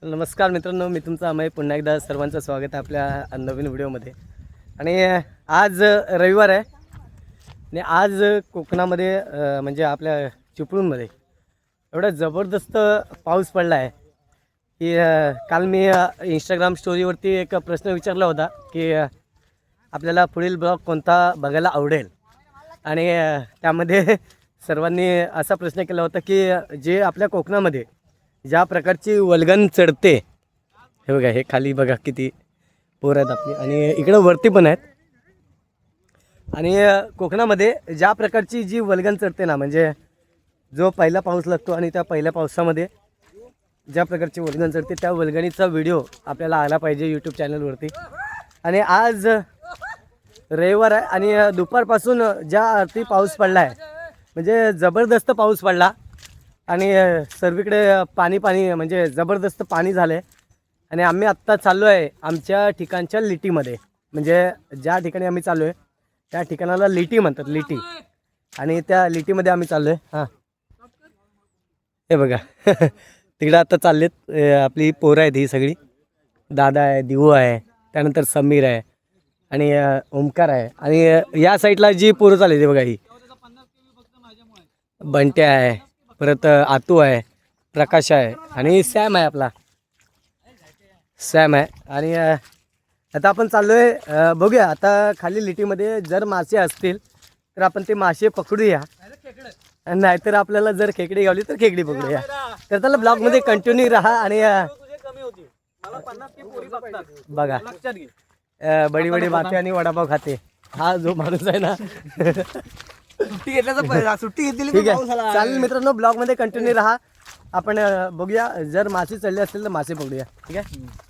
नमस्कार मित्रांनो, मी तुमचा अमय पुन्हा एकदा सर्वांचं स्वागत आहे आपल्या नवीन व्हिडिओमध्ये. आणि आज रविवार आहे आणि आज कोकणामध्ये म्हणजे आपल्या चिपळूणमध्ये एवढा जबरदस्त पाऊस पडला आहे की काल मी इंस्टाग्राम स्टोरीवरती एक प्रश्न विचारला होता की आपल्याला पुढील ब्लॉग कोणता बघायला आवडेल. आणि त्यामध्ये सर्वांनी असा प्रश्न केला होता की जे आपल्या कोकणामध्ये ज्या प्रकारची वल्गन चढते, हे बघा, हे खाली बघा किती पोर आहेत आपली आणि इकडं वरती पण आहेत. आणि कोकणामध्ये ज्या प्रकारची जी वल्गन चढते ना, म्हणजे जो पहिला पाऊस लागतो आणि त्या पहिल्या पावसामध्ये ज्या प्रकारची वल्गन चढते त्या वल्गणीचा व्हिडिओ आपल्याला आला पाहिजे यूट्यूब चॅनलवरती. आणि आज रविवार आहे आणि दुपारपासून ज्या अर्थी पाऊस पडला आहे, म्हणजे जबरदस्त पाऊस पडला आणि सर्वीकडे पाणी म्हणजे जबरदस्त पाणी झालं आहे. आणि आम्ही आत्ता चाललो आहे आमच्या ठिकाणच्या लिटीमध्ये, म्हणजे ज्या ठिकाणी आम्ही चाललो आहे त्या ठिकाणाला लिटी म्हणतात, लिटी. आणि त्या लिटीमध्ये आम्ही चाललो आहे. हां, हे बघा तिकडं आता चाललेत आपली पोरं आहेत ही सगळी. दादा आहे, दिवू आहे, त्यानंतर समीर आहे आणि ओमकार आहे. आणि या साईडला जी पोरं चालली ते बघा, ही बंट्या आहे, परत आतू आहे, प्रकाश आहे आणि सॅम आहे, आपला सॅम आहे. आणि आता आपण चाललो आहे, बघूया आता खाली लिटीमध्ये जर मासे असतील तर आपण ते मासे पकडूया, नाहीतर आपल्याला जर खेकडी गावली तर खेकडी पकडूया. तर त्याला ब्लॉगमध्ये कंटिन्यू राहा. आणि बघा, बडी बडी बाते आणि वडापाव खाते हा जो माणूस आहे ना, सुट्टी घेतल्याचा सुट्टी घेतली. ठीक आहे, चालेल मित्रांनो, ब्लॉगमध्ये कंटिन्यू राहा. आपण बघूया जर मासे चढले असतील तर मासे पकडूया. ठीक आहे.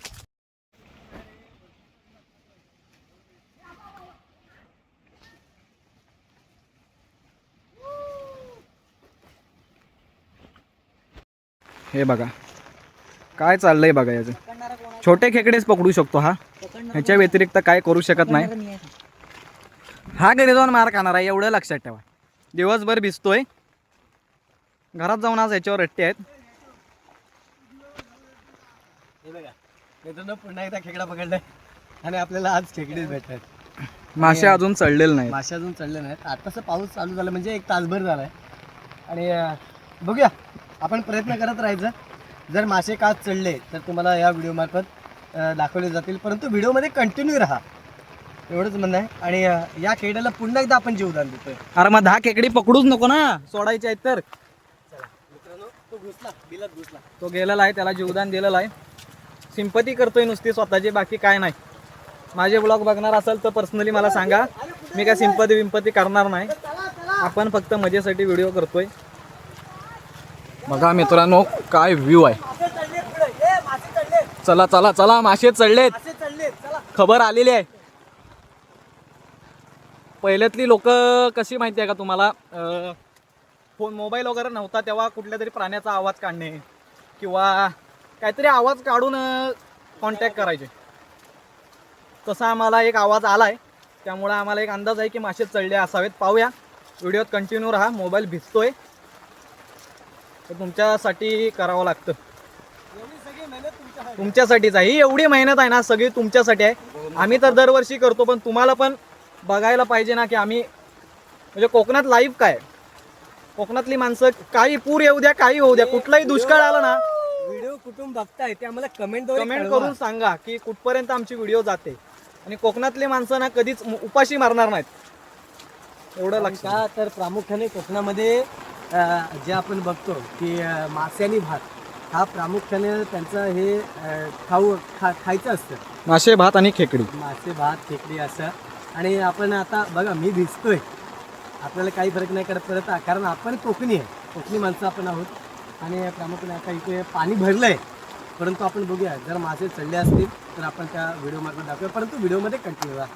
हे बघा काय चाललंय बघा, याचं छोटे खेकडेच पकडू शकतो हा, ह्याच्या व्यतिरिक्त काय करू शकत नाही. हा घरी जाऊन मार खाणार आहे एवढं लक्षात ठेवा. दिवसभर भिजतोय, घरात जाऊन आज याच्यावर रट्टे आहेत. हे बघा मित्रांनो, पुन्हा एकदा खेकडा पकडलाय आणि आपल्याला आज खेकडेच भेटतात. मासे अजून चढलेले नाही, मासे अजून चढले नाहीत. आताच पाऊस चालू झाला म्हणजे एक तासभर झालाय. आणि बघूया, आपण प्रयत्न करत राहायचं. जर मासे का चढले तर तुम्हाला या व्हिडिओमार्फत दाखवले जातील, परंतु व्हिडिओमध्ये कंटिन्यू राहा, एवढंच म्हणणं आहे. आणि या खेकड्याला पुन्हा एकदा आपण जीवदान देतोय. अरे मग 10 खेकडी पकडूच नको ना, सोडायचे आहेत तर. चला मित्रांनो, तो घुसला, बिलात घुसला, तो गेलेला आहे, त्याला जीवदान दिलेलं आहे. सिंपती करतोय नुसती स्वतःची, बाकी काय नाही. माझे ब्लॉग बघणार असेल तर पर्सनली मला सांगा, मी काय सिंपती करणार नाही. आपण फक्त मजेसाठी व्हिडिओ करतोय. बघा मित्रांनो काय व्ह्यू आहे. चला चला चला, मासे चढलेत, खबर आलेली आहे. पहिल्यातली लोक कशी माहिती आहे का तुम्हाला, फोन मोबाईल वगैरे नव्हता तेव्हा कुठल्या तरी प्राण्याचा आवाज काढणे किंवा काहीतरी आवाज काढून कॉन्टॅक्ट करायचे. तसा आम्हाला एक आवाज आलाय, त्यामुळे आम्हाला एक अंदाज आहे की मासे चढले असावेत. पाहूया, व्हिडिओत कंटिन्यू राहा. मोबाईल भिजतोय तर तुमच्यासाठी करावं लागतं, तुमच्यासाठीच आहे ही एवढी मेहनत आहे ना, सगळी तुमच्यासाठी आहे. आम्ही तर दरवर्षी करतो, पण तुम्हाला पण बघायला पाहिजे ना की आम्ही म्हणजे कोकणात लाईव्ह काय, कोकणातली माणसं काही पूर येऊ द्या, काही होऊ द्या, कुठलाही दुष्काळ आला ना, व्हिडिओ कुठून बघताय ते आम्हाला कमेंट करून सांगा की कुठपर्यंत आमची व्हिडिओ जाते. आणि कोकणातली माणसं ना कधीच उपाशी मारणार नाहीत, एवढं लक्षात. तर प्रामुख्याने कोकणामध्ये जे आपण बघतो की मासे आणि भात हा प्रामुख्याने त्यांचं हे खायचं असतं. मासे, भात आणि खेकडी, मासे, भात, खेकडी असं. आणि आपण आता बघा, मी भिजतोय, आपल्याला काही फरक नाही करत परत, कारण आपण कोकणी आहे, कोकणी माणसं आपण आहोत. आणि प्रामुख्याने आता इथे पाणी भरलं आहे, परंतु आपण बघूया जर मासे चढले असतील तर आपण त्या व्हिडिओमार्फत दाखवूया, परंतु व्हिडिओमध्ये कंटिन्यू राहा.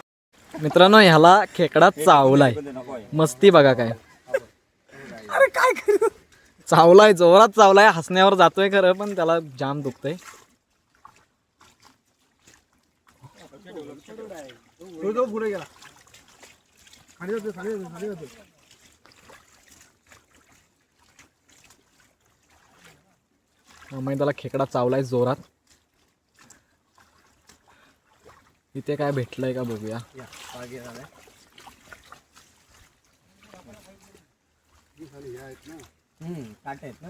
मित्रांनो ह्याला खेकडा चावलाय, मस्ती बघा काय. अरे काय करू, चावलाय, जोरात चावलाय, हसण्यावर जातोय खरं, पण त्याला जाम दुखतंय. पुढे गेला, खाली होते, खाली होते, खाली होते. त्याला खेकडा चावलाय जोरात. इथे काय भेटलंय का बघूया. या पागीर आलाय. काट आहेत ना.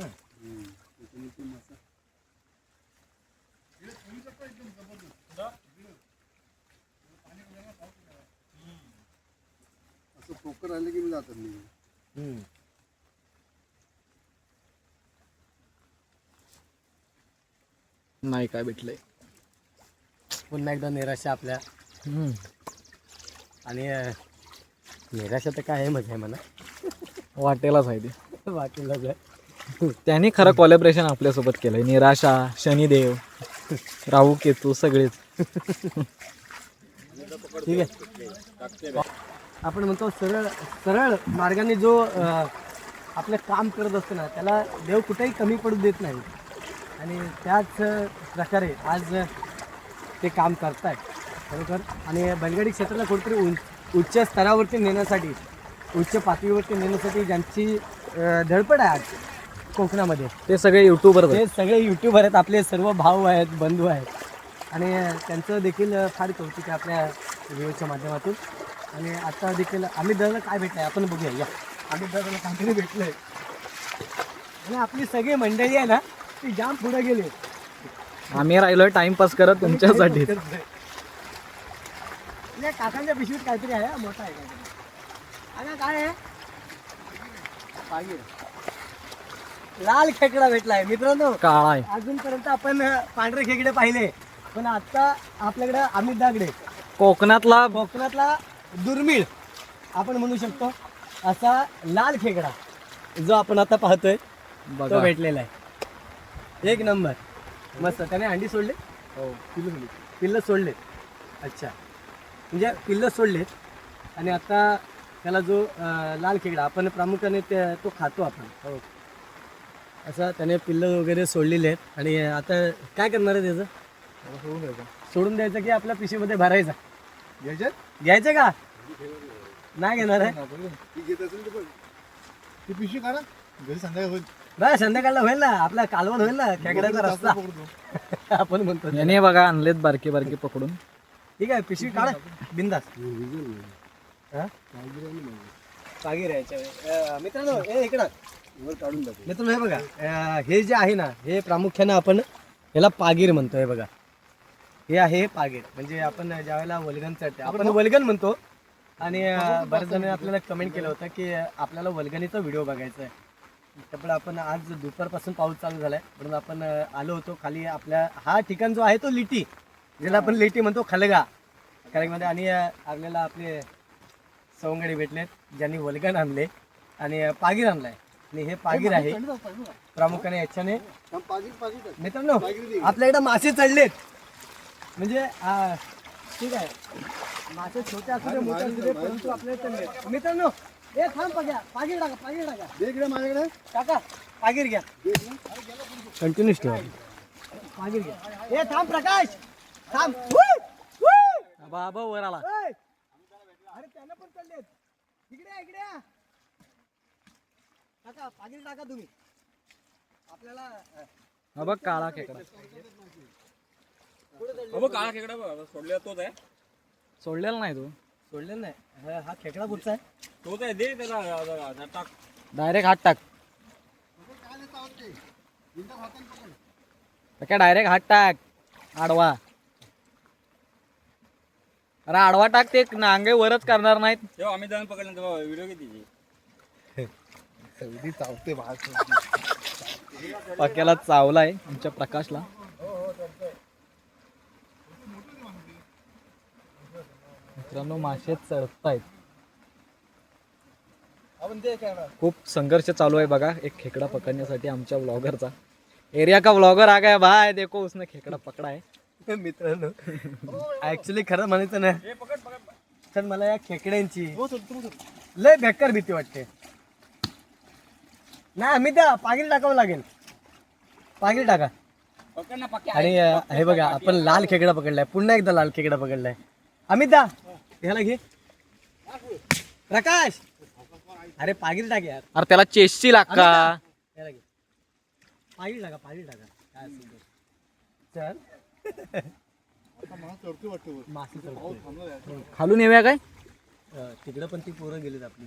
असं पोकर आले की मी जातात नाही. नाही काय भेटलंय. पुन्हा एकदा निराशा आपल्या. आणि निराशा तर काय आहे मजा आहे म्हणा. वाटेलाच आहे ते. वाटेला त्यांनी खरं कोलॅबरेशन आपल्यासोबत केलंय. निराशा, शनिदेव, राहू केतू सगळेच. ठीक आहे. आपण म्हणतो सरळ सरळ मार्गाने जो आपलं काम करत असतो ना त्याला देव कुठेही कमी पडू देत नाही. आणि त्याच प्रकारे आज ते काम करतायत बरोबर. आणि बैलगाडी क्षेत्राला कुठेतरी उच्च स्तरावरती नेण्यासाठी, उच्च पातळीवरती नेण्यासाठी ज्यांची धडपड आहे आज कोकणामध्ये, ते सगळे युट्यूबर ते सगळे यूट्यूबर आहेत. आपले सर्व भाऊ आहेत, बंधू आहेत. आणि त्यांचं देखील फार कौतुक आहे आपल्या व्हिडिओच्या माध्यमातून. आणि आता देखील अमित दादाला काय भेटलं आहे आपण बघूया. या अमित दादाला काहीतरी भेटलं आहे. आणि आपली सगळी मंडळी आहे ना ती जाम पुढे गेली. आम्ही राहिलोय टाइमपास करत तुमच्यासाठी. काकांच्या पिशवीत काहीतरी आहे. मोठा आहे काहीतरी. अगं काय आहे. पागीर लाल खेकडा भेटलाय मित्रांनो. काळा आहे. अजूनपर्यंत आपण पांढरे खेकडे पाहिले, पण आता आपल्याकडे अमित दागडे कोकणातला कोकणातला दुर्मिळ आपण म्हणू शकतो असा लाल खेकडा जो आपण आता पाहतोय तो बघा. भेटलेला आहे. एक नंबर मस्त. त्याने अंडी सोडले. हो. पिल्लं सोडले. अच्छा, म्हणजे पिल्लं सोडलेत. आणि आता त्याला जो लाल खेकडा आपण प्रामुख्याने तो खातो आपण. हो. असं त्याने पिल्लं वगैरे सोडलेले आहेत. आणि आता काय करणार आहे त्याचं. सोडून द्यायचं की आपल्या पिशवीमध्ये भरायचा. घ्यायचं का नाही घेणार आहे. ती घेत असेल तर पण ती पिशवी काढा घरी संध्याकाळी होईल. बरं संध्याकाळला होईल ना आपला कालवण होईल ना खेकड्याचा रस्ता आपण म्हणतो. याने बघा आणलेत बारके बारके पकडून. ठीक आहे पिशवी काढा बिंदास. पागीर आहे मित्रांनो. हे इकडं काढून टाकू. मित्रांनो हे बघा हे जे आहे ना हे प्रामुख्यानं आपण याला पागीर म्हणतो. हे बघा हे आहे पागीर. म्हणजे आपण ज्यावेळेला वल्गन चढते आपण वल्गन म्हणतो. आणि बरेच जण आपल्याला कमेंट केलं होतं की आपल्याला वल्गनीचा व्हिडिओ बघायचा आहे. त्यामुळे आपण आज दुपारपासून पाऊस चालू झालाय म्हणून आपण आलो होतो खाली. आपल्या हा ठिकाण जो आहे तो लिटी, ज्याला आपण लिटी म्हणतो, खलगा खलगमध्ये. आणि आपल्याला आपले सवंगडी भेटलेत ज्यांनी वल्गन आणले आणि पागीर आणलाय. आणि हे पागीर आहे प्रामुख्याने याच्याने. मित्रांनो आपल्याकडे मासे चढलेत. म्हणजे ठीक आहे मासे छोटे असू दे मोठे असू दे परंतु आपल्याला चढलेत. मित्रांनो हे थांब पागीर टाका. पागीर टाका इकडे माझ्याकडे काका. पागीर घ्या. कंटिन्यूस ठेवा. पागीर घ्या. हे थांब प्रकाश थांब. बाबा वर आला. अरे त्यांना पण चढलेत. इकडे इकडे काका पागीर टाका तुम्ही. आपल्याला हा बघ काळा खेकडा. काळा खेकडा सोडलेला तोच आहे. सोडलेला नाही तू. सोडलेलं नाही. हा खेकडा कुठचा आहे. तोच आहे. दे त्याला टाक. डायरेक्ट हात टाक. काय डायरेक्ट हात टाक. आडवा. अरे आडवा टाक. ते नांगे वरच करणार नाहीत. तेव्हा आम्ही जाऊन पकडलं तेव्हा व्हिडिओ किती. चावते पक्याला चावलाय आमच्या प्रकाशला. मित्रांनो मासे चढतायत. खूप संघर्ष चालू आहे बघा एक खेकडा पकडण्यासाठी आमच्या व्लॉगरचा. एरिया का व्लॉगर आ गया भाई. देखो उसने खेकडा पकडा आहे. मित्रांनो ऍक्च्युली खरं म्हणायचं ना तर मला या खेकड्यांची लय बेकार भीती वाटते. नाही आम्ही त्या पागीर टाकावं लागेल. पागीर टाका. आणि हे बघा आपण लाल खेकडा पकडलाय. पुन्हा एकदा लाल खेकडा पकडलाय. अमिता ह्याला घे. प्रकाश अरे पागीर टाक यार. अरे त्याला चेसची लागा. ह्याला घे. पागीर टाका. पागीर टाका काय असेल ते. चल आता मला चढतो वाटतं वर. मासे पाऊस थांबला आहे. खालून येऊया काय तिकडं पण ती पोरं गेलीत आपली